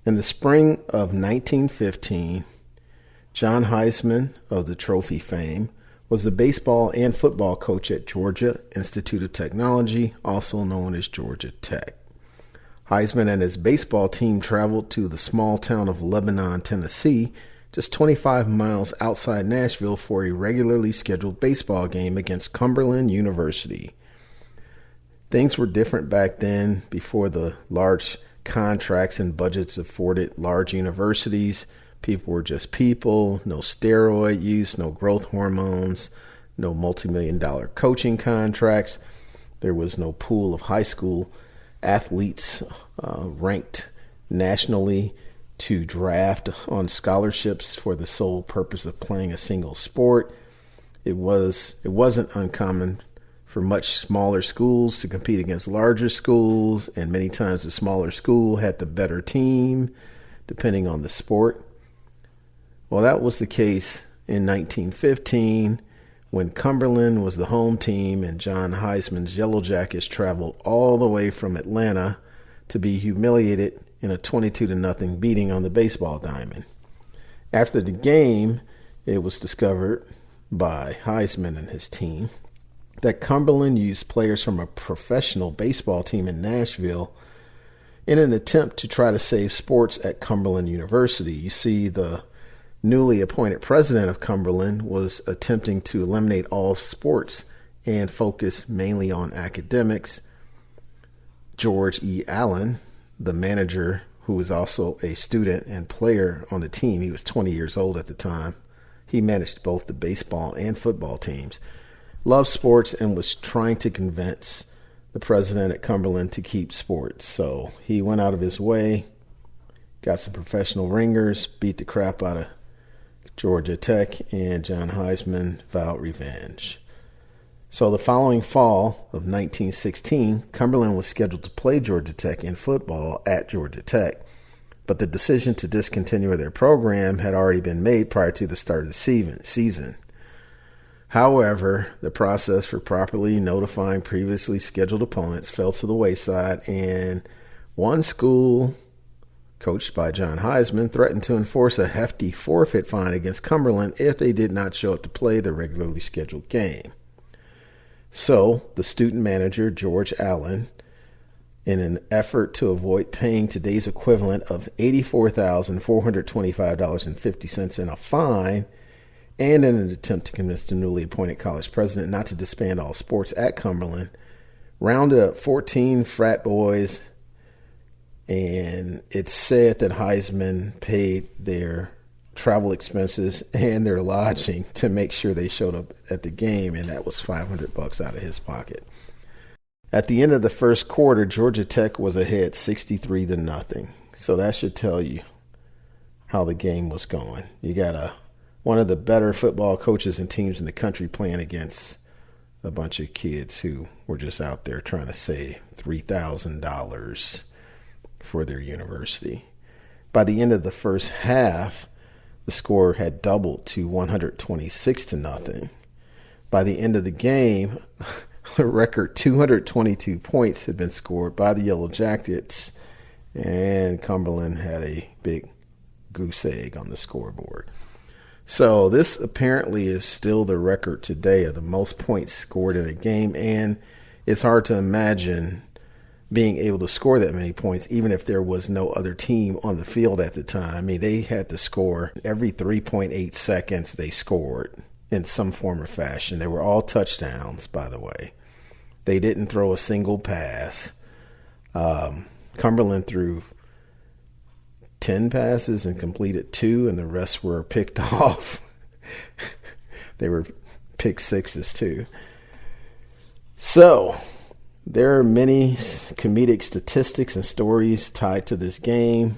In the spring of 1915, John Heisman of the Trophy fame was the baseball and football coach at Georgia Institute of Technology, also known as Georgia Tech. Heisman and his baseball team traveled to the small town of Lebanon, Tennessee, just 25 miles outside Nashville for a regularly scheduled baseball game against Cumberland University. Things were different back then before the large contracts and budgets afforded large universities. People were just people, no steroid use, no growth hormones, no multi-million-dollar coaching contracts. There was no pool of high school athletes ranked nationally to draft on scholarships for the sole purpose of playing a single sport. It wasn't uncommon for much smaller schools to compete against larger schools, and many times the smaller school had the better team, depending on the sport. Well, that was the case in 1915 when Cumberland was the home team and John Heisman's Yellow Jackets traveled all the way from Atlanta to be humiliated in a 22-0 beating on the baseball diamond. After the game, it was discovered by Heisman and his team that Cumberland used players from a professional baseball team in Nashville in an attempt to try to save sports at Cumberland University. You see, the newly appointed president of Cumberland was attempting to eliminate all sports and focus mainly on academics. George E. Allen, the manager, who was also a student and player on the team, he was 20 years old at the time. He managed both the baseball and football teams, loved sports, and was trying to convince the president at Cumberland to keep sports. So he went out of his way, got some professional ringers, beat the crap out of Georgia Tech, and John Heisman vowed revenge. So the following fall of 1916, Cumberland was scheduled to play Georgia Tech in football at Georgia Tech, but the decision to discontinue their program had already been made prior to the start of the season. However, the process for properly notifying previously scheduled opponents fell to the wayside, and one school, coached by John Heisman, threatened to enforce a hefty forfeit fine against Cumberland if they did not show up to play the regularly scheduled game. So the student manager, George Allen, in an effort to avoid paying today's equivalent of $84,425.50 in a fine, and in an attempt to convince the newly appointed college president not to disband all sports at Cumberland, rounded up 14 frat boys, and it's said that Heisman paid their travel expenses and their lodging to make sure they showed up at the game, and that was $500 out of his pocket. At the end of the first quarter, Georgia Tech was ahead 63-0. So that should tell you how the game was going. You got one of the better football coaches and teams in the country playing against a bunch of kids who were just out there trying to save $3,000 for their university. By the end of the first half, the score had doubled to 126-0. By the end of the game, a record 222 points had been scored by the Yellow Jackets, and Cumberland had a big goose egg on the scoreboard. So this apparently is still the record today of the most points scored in a game, and it's hard to imagine being able to score that many points even if there was no other team on the field at the time. I mean, they had to score every 3.8 seconds. They scored in some form or fashion. They were all touchdowns, by the way. They didn't throw a single pass. Cumberland threw 10 passes and completed 2, and the rest were picked off. They were pick sixes too. So there are many comedic statistics and stories tied to this game.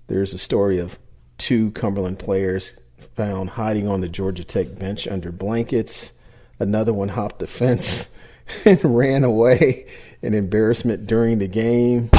There's a story of 2 Cumberland players found hiding on the Georgia Tech bench under blankets. Another one hopped the fence and ran away in embarrassment during the game.